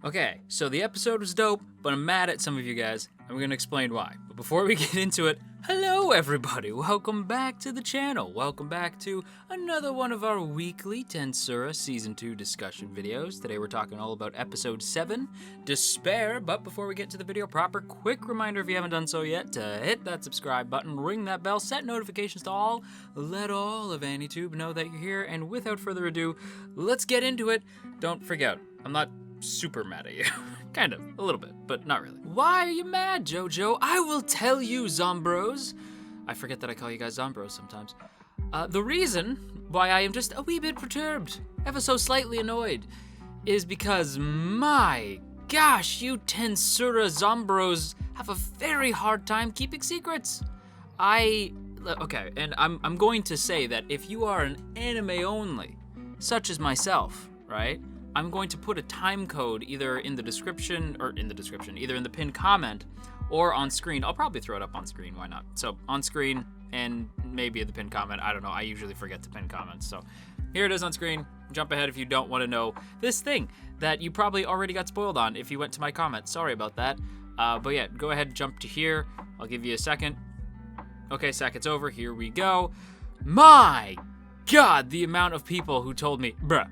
Okay, so the episode was dope, but I'm mad at some of you guys. I'm gonna explain why. But before we get into it, hello everybody! Welcome back to the channel. Welcome back to another one of our weekly Tensura Season 2 discussion videos. Today we're talking all about Episode 7, Despair. But before we get to the video proper, quick reminder if you haven't done so yet to hit that subscribe button, ring that bell, set notifications to all, let all of AniTube know that you're here, and without further ado, let's get into it. Don't freak out. I'm not super mad at you. Kind of, a little bit, but not really. Why are you mad, JoJo? I will tell you, Zombros. I forget that I call you guys Zombros sometimes. The reason why I am just a wee bit perturbed, ever so slightly annoyed, is because, my gosh, you Tensura Zombros have a very hard time keeping secrets. Okay, and I'm going to say that if you are an anime only, such as myself, right? I'm going to put a time code either in the description, either in the pinned comment or on screen. I'll probably throw it up on screen, why not? So on screen and maybe in the pinned comment, I don't know, I usually forget to pin comments. So here it is on screen, jump ahead if you don't want to know this thing that you probably already got spoiled on if you went to my comment, sorry about that. But yeah, go ahead and jump to here, I'll give you a second. Okay, second's over, here we go. My God, the amount of people who told me, bruh,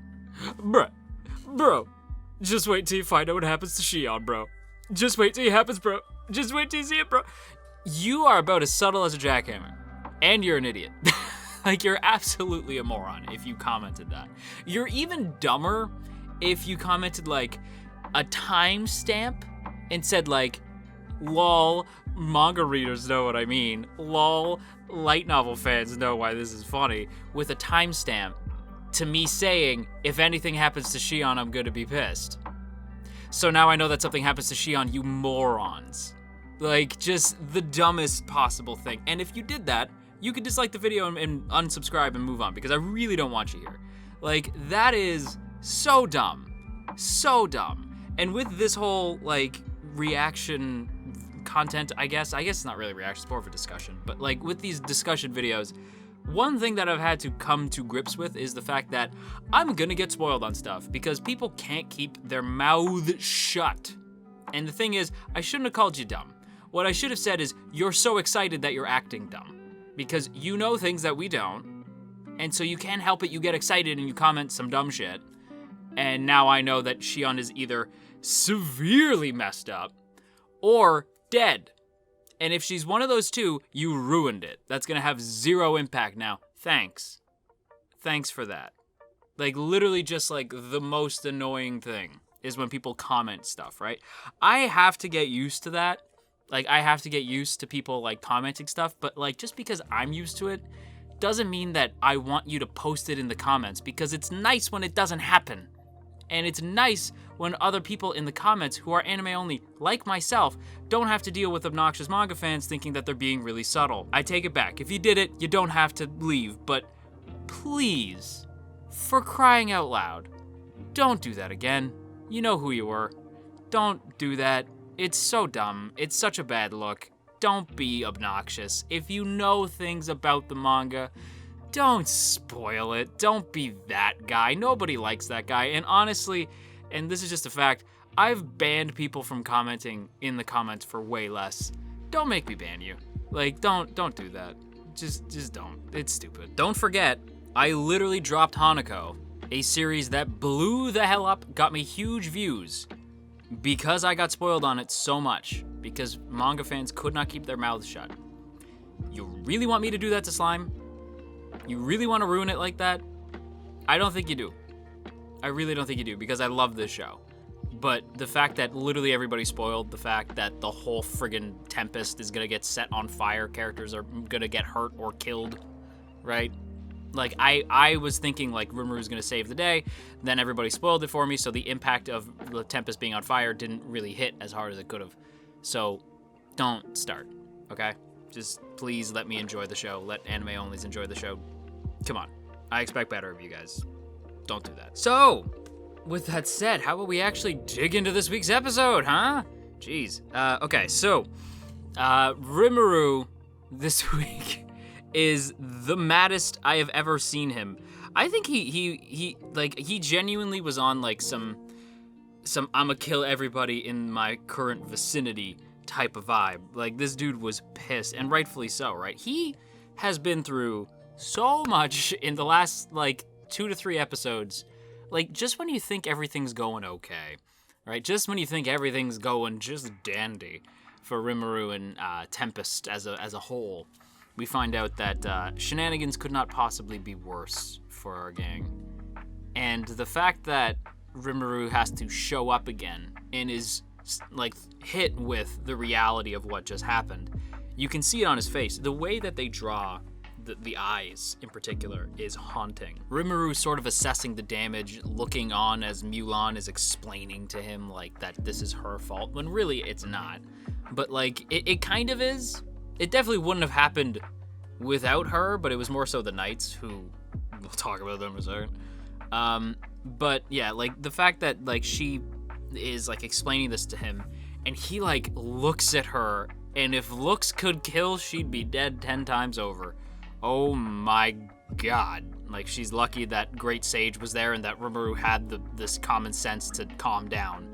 bro, just wait till you find out what happens to Shion, bro. Just wait till it happens, bro. Just wait till you see it, bro. You are about as subtle as a jackhammer. And you're an idiot. Like, you're absolutely a moron if you commented that. You're even dumber if you commented, like, a timestamp and said, like, lol, manga readers know what I mean. Lol, light novel fans know why this is funny. With a timestamp. To me saying, if anything happens to Shion, I'm gonna be pissed. So now I know that something happens to Shion, you morons. Like, just the dumbest possible thing. And if you did that, you could dislike the video and unsubscribe and move on, because I really don't want you here. Like, that is so dumb. So dumb. And with this whole, like, reaction content, I guess it's not really reaction, it's more of a discussion. But, like, with these discussion videos, one thing that I've had to come to grips with is the fact that I'm gonna get spoiled on stuff because people can't keep their mouths shut. And the thing is, I shouldn't have called you dumb. What I should have said is, you're so excited that you're acting dumb. Because you know things that we don't, and so you can't help it, you get excited and you comment some dumb shit. And now I know that Shion is either severely messed up or dead. And if she's one of those two, you ruined it. That's gonna have zero impact now. Thanks. Thanks for that. Like, literally just, like, the most annoying thing is when people comment stuff, right? I have to get used to that. Like, I have to get used to people, like, commenting stuff, but, like, just because I'm used to it doesn't mean that I want you to post it in the comments, because it's nice when it doesn't happen. And it's nice when other people in the comments who are anime only, like myself, don't have to deal with obnoxious manga fans thinking that they're being really subtle. I take it back. If you did it, you don't have to leave, but please, for crying out loud, don't do that again. You know who you were. Don't do that. It's so dumb. It's such a bad look. Don't be obnoxious. If you know things about the manga, don't spoil it. Don't be that guy. Nobody likes that guy. And honestly, and this is just a fact, I've banned people from commenting in the comments for way less. Don't make me ban you. Like, don't do that. Just don't. It's stupid. Don't forget, I literally dropped Hanako, a series that blew the hell up, got me huge views, because I got spoiled on it so much, because manga fans could not keep their mouths shut. You really want me to do that to Slime? You really want to ruin it like that? I don't think you do. I really don't think you do, because I love this show. But the fact that literally everybody's spoiled, the fact that the whole friggin' Tempest is gonna get set on fire, characters are gonna get hurt or killed, right? Like, I was thinking, like, Rimuru's gonna save the day, then everybody spoiled it for me, so the impact of the Tempest being on fire didn't really hit as hard as it could have. So, don't start, okay? Just please let me enjoy the show. Let anime onlys enjoy the show. Come on. I expect better of you guys. Don't do that. So, with that said, how about we actually dig into this week's episode, huh? Jeez. Okay, so, Rimuru this week is the maddest I have ever seen him. I think he genuinely was on, like, some I'ma kill everybody in my current vicinity type of vibe. Like, this dude was pissed, and rightfully so, right? He has been through so much in the last, like, 2 to 3 episodes. Like, just when you think everything's going okay, right? Just when you think everything's going just dandy for Rimuru and Tempest as a whole, we find out that shenanigans could not possibly be worse for our gang. And the fact that Rimuru has to show up again and is, like, hit with the reality of what just happened, you can see it on his face. The way that they draw the eyes, in particular, is haunting. Rimuru sort of assessing the damage, looking on as Mulan is explaining to him, like, that this is her fault, when really it's not. But, like, it kind of is. It definitely wouldn't have happened without her, but it was more so the Knights, who, we'll talk about them in a second. But, yeah, like, the fact that, like, she is, like, explaining this to him, and he, like, looks at her, and if looks could kill, she'd be dead 10 times over. Oh my god. Like, she's lucky that Great Sage was there and that Rimuru had this common sense to calm down.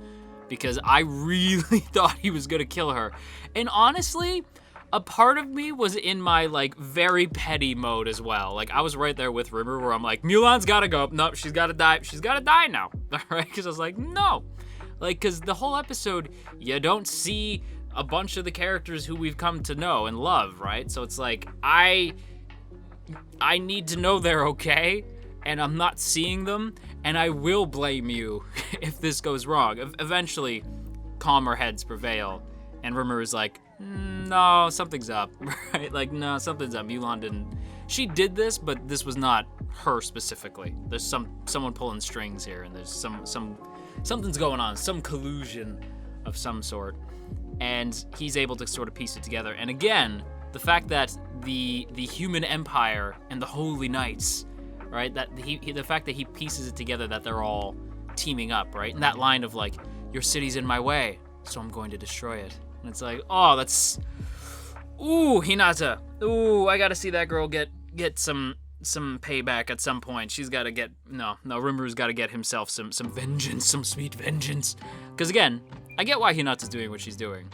Because I really thought he was gonna kill her. And honestly, a part of me was in my, like, very petty mode as well. Like, I was right there with Rimuru where I'm like, Mulan's gotta go. Nope, she's gotta die. She's gotta die now. Alright? Because I was like, no. Like, because the whole episode, you don't see a bunch of the characters who we've come to know and love, right? So it's like, I need to know they're okay, and I'm not seeing them, and I will blame you if this goes wrong. Eventually, calmer heads prevail, and Rimuru's like, no, something's up, right? Like, no, something's up. Mulan didn't. She did this, but this was not her specifically. There's someone pulling strings here, and there's something's going on, some collusion of some sort, and he's able to sort of piece it together. And again, the fact that the human empire and the holy knights, right, that the fact that he pieces it together, that they're all teaming up, right, and that line of, like, your city's in my way, so I'm going to destroy it. And it's like, oh, that's, ooh, Hinata, ooh, I gotta see that girl get some payback at some point. She's gotta get, no, Rimuru's gotta get himself some vengeance, some sweet vengeance. Because again, I get why Hinata's doing what she's doing,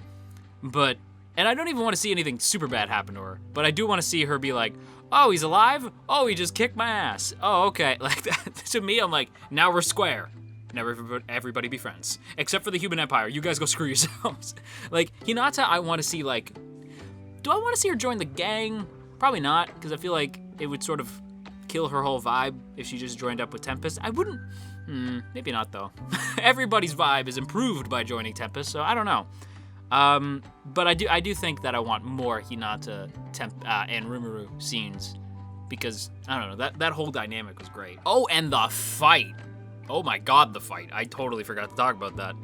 but, and I don't even want to see anything super bad happen to her, but I do want to see her be like, oh, he's alive? Oh, he just kicked my ass. Oh, okay. Like, that, to me, I'm like, now we're square. Now everybody be friends. Except for the human empire. You guys go screw yourselves. Like, Hinata, I want to see, like, do I want to see her join the gang? Probably not, because I feel like it would sort of kill her whole vibe if she just joined up with Tempest. I wouldn't, maybe not, though. Everybody's vibe is improved by joining Tempest, so I don't know. But I do think that I want more Hinata and Rimuru scenes, because, I don't know, that whole dynamic was great. Oh, and the fight. Oh my god, the fight. I totally forgot to talk about that.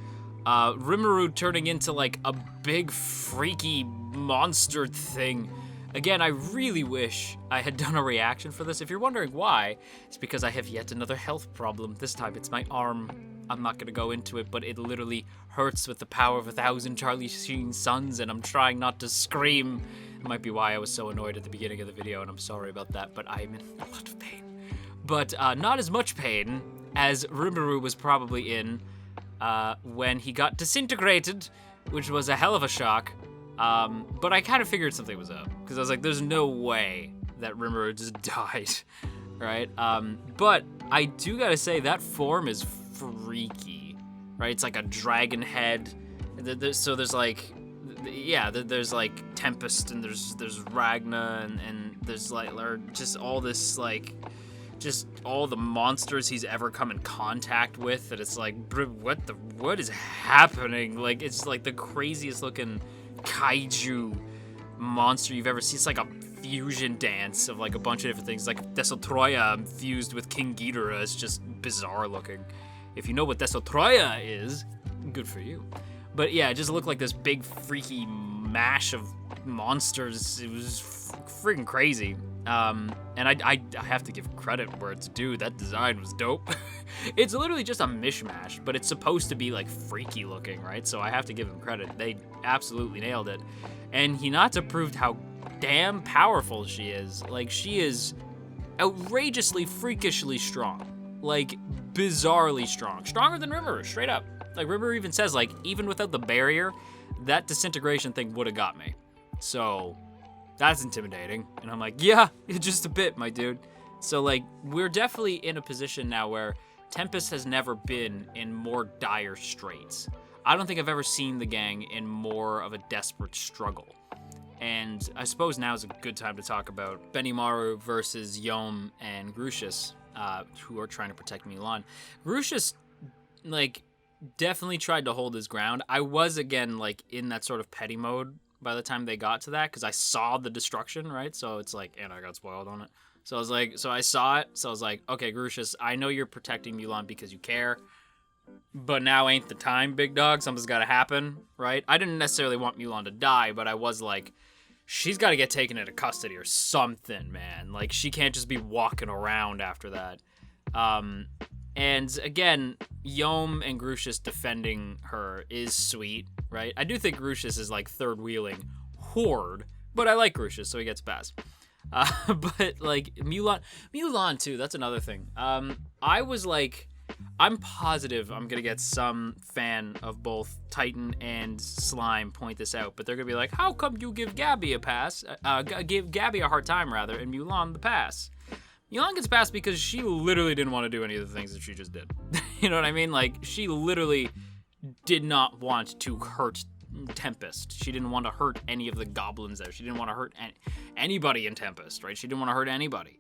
Rimuru turning into, like, a big freaky monster thing. Again, I really wish I had done a reaction for this. If you're wondering why, it's because I have yet another health problem. This time it's my arm. I'm not gonna go into it, but it literally hurts with the power of 1,000 Charlie Sheen suns, and I'm trying not to scream. It might be why I was so annoyed at the beginning of the video, and I'm sorry about that, but I'm in a lot of pain. But not as much pain as Rimuru was probably in when he got disintegrated, which was a hell of a shock. But I kind of figured something was up, because I was like, there's no way that Rimuru just died, right? But I do gotta say, that form is freaky, right? It's like a dragon head. So there's like, yeah, there's like Tempest, and there's Ragna, and there's like, just all this, like, just all the monsters he's ever come in contact with, that it's like, what is happening? Like, it's like the craziest looking kaiju monster you've ever seen. It's like a fusion dance of, like, a bunch of different things, like Desotroya fused with King Ghidorah. It's just bizarre looking. If you know what Desotroya is, good for you. But yeah, it just looked like this big freaky mash of monsters. It was freaking crazy. And I have to give credit where it's due. That design was dope. It's literally just a mishmash, but it's supposed to be, like, freaky looking, right? So I have to give them credit. They absolutely nailed it. And Hinata proved how damn powerful she is. Like, she is outrageously, freakishly strong. Like, bizarrely strong. Stronger than Rimuru, straight up. Like, Rimuru even says, like, even without the barrier, that disintegration thing would have got me. So, that's intimidating. And I'm like, yeah, just a bit, my dude. So, like, we're definitely in a position now where Tempest has never been in more dire straits. I don't think I've ever seen the gang in more of a desperate struggle. And I suppose now is a good time to talk about Benimaru versus Yom and Grucius, who are trying to protect Mulan. Grucius, like, definitely tried to hold his ground. I was, again, like, in that sort of petty mode by the time they got to that, because I saw the destruction, right? So it's like, and I got spoiled on it. So I was like, so I saw it, so I was like, okay, Grucius, I know you're protecting Mulan because you care, but now ain't the time, big dog. Something's got to happen, right? I didn't necessarily want Mulan to die, but I was like, she's got to get taken into custody or something, man. Like, she can't just be walking around after that. And again, Yom and Grucius defending her is sweet, right? I do think Grucius is like third wheeling Horde, but I like Grucius, so he gets passed. But like Mulan too, that's another thing. I was like, I'm positive I'm gonna get some fan of both Titan and Slime point this out, but they're gonna be like, how come you give Gabby a pass? Give Gabby a hard time rather, and Mulan the pass. Mulan gets passed because she literally didn't want to do any of the things that she just did. You know what I mean? Like, she literally did not want to hurt Tempest. She didn't want to hurt any of the goblins there. She didn't want to hurt anybody in Tempest, right? She didn't want to hurt anybody.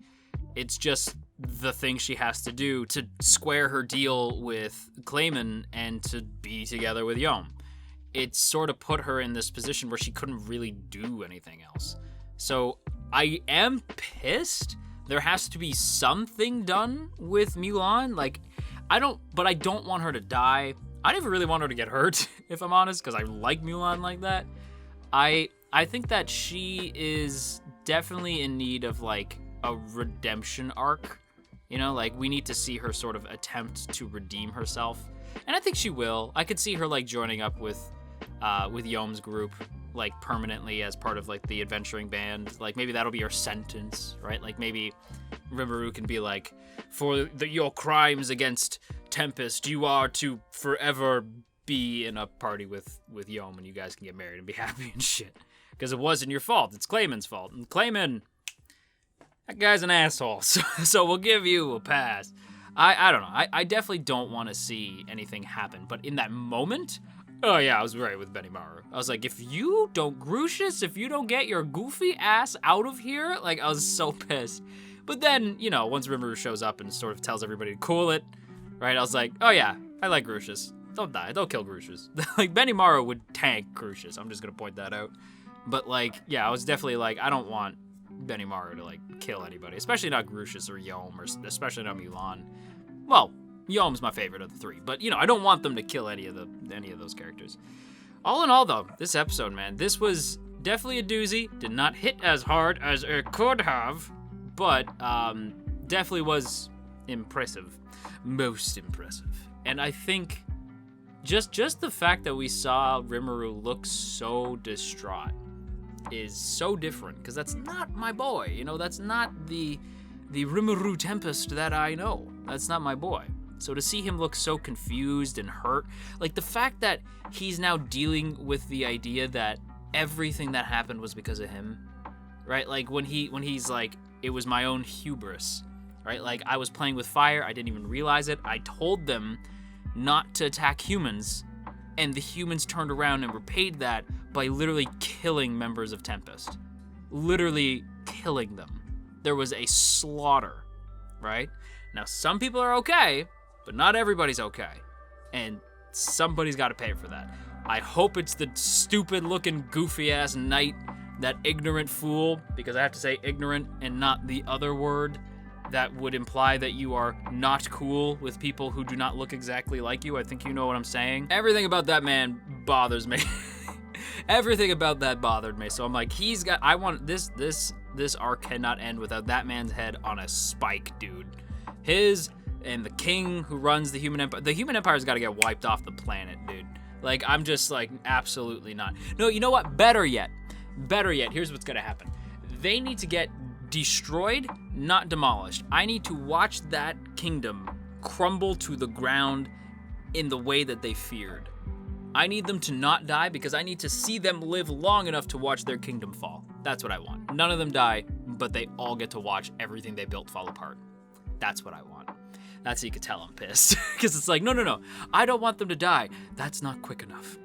It's just the thing she has to do to square her deal with Clayman and to be together with Yom. It sort of put her in this position where she couldn't really do anything else. So I am pissed. There has to be something done with Mulan. Like, I don't want her to die. I didn't really want her to get hurt, if I'm honest, because I like Mulan like that. I think that she is definitely in need of, like, a redemption arc. You know, like, we need to see her sort of attempt to redeem herself. And I think she will. I could see her, like, joining up with Yom's group, like, permanently as part of, like, the adventuring band. Like, maybe that'll be her sentence, right? Like, maybe Rimuru can be like, for your crimes against Tempest, you are to forever be in a party with Yom, and you guys can get married and be happy and shit. Because it wasn't your fault. It's Clayman's fault. And Clayman, that guy's an asshole. So we'll give you a pass. I don't know. I definitely don't want to see anything happen. But in that moment, oh yeah, I was right with Benimaru. I was like, if you don't, Grucius, if you don't get your goofy ass out of here, like, I was so pissed. But then, you know, once Rimuru shows up and sort of tells everybody to cool it, right, I was like, oh yeah, I like Grucius. Don't die, don't kill Grucius. Like, Benimaru would tank Grucius, I'm just gonna point that out. But, like, yeah, I was definitely like, I don't want Benimaru to, like, kill anybody, especially not Grucius or Yom, or especially not Mulan. Well, Yom's my favorite of the three, but, you know, I don't want them to kill any of those characters. All in all, though, this episode, man, this was definitely a doozy. Did not hit as hard as it could have, but definitely was impressive. Most impressive. And I think just the fact that we saw Rimuru look so distraught is so different, because that's not my boy. You know, that's not the Rimuru Tempest that I know. That's not my boy. So to see him look so confused and hurt, like the fact that he's now dealing with the idea that everything that happened was because of him, right? Like when he's like, it was my own hubris, right? Like, I was playing with fire, I didn't even realize it. I told them not to attack humans, and the humans turned around and repaid that by literally killing members of Tempest. Literally killing them. There was a slaughter, right? Now, some people are okay, but not everybody's okay. And somebody's got to pay for that. I hope it's the stupid-looking, goofy-ass knight, that ignorant fool, because I have to say ignorant and not the other word that would imply that you are not cool with people who do not look exactly like you. I think you know what I'm saying. Everything about that man bothers me. Everything about that bothered me. So I'm like, I want this arc cannot end without that man's head on a spike, dude. His and the king who runs the human empire. The human empire's got to get wiped off the planet, dude. Like, I'm just like, absolutely not. No, you know what? Better yet, here's what's gonna happen. They need to get destroyed, not demolished. I need to watch that kingdom crumble to the ground in the way that they feared. I need them to not die because I need to see them live long enough to watch their kingdom fall. That's what I want. None of them die, but they all get to watch everything they built fall apart. That's what I want. That's how you can tell I'm pissed. Because it's like, no. I don't want them to die. That's not quick enough.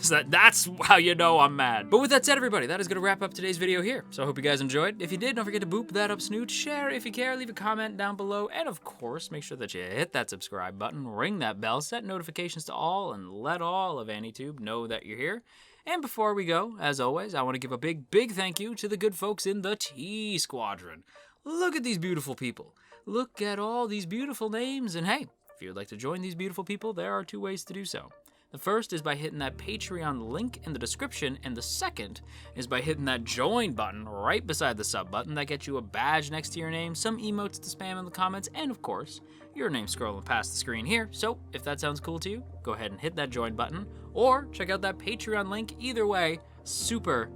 So that's how you know I'm mad. But with that said, everybody, that is going to wrap up today's video here. So I hope you guys enjoyed. If you did, don't forget to boop that up snoot, share if you care, leave a comment down below, and of course, make sure that you hit that subscribe button, ring that bell, set notifications to all, and let all of AniTube know that you're here. And before we go, as always, I want to give a big thank you to the good folks in the T Squadron. Look at these beautiful people. Look at all these beautiful names, and hey, if you'd like to join these beautiful people, there are 2 ways to do so. The first is by hitting that Patreon link in the description, and the second is by hitting that join button right beside the sub button. That gets you a badge next to your name, some emotes to spam in the comments, and of course, your name scrolling past the screen here. So if that sounds cool to you, go ahead and hit that join button, or check out that Patreon link. Either way, super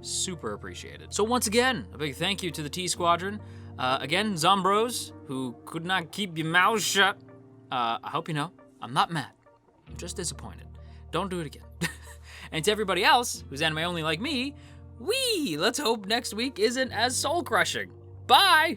appreciated. So once again, a big thank you to the T Squadron. Again, Zombros, who could not keep your mouth shut. I hope you know, I'm not mad. I'm just disappointed. Don't do it again. And to everybody else who's anime only like me, let's hope next week isn't as soul-crushing. Bye!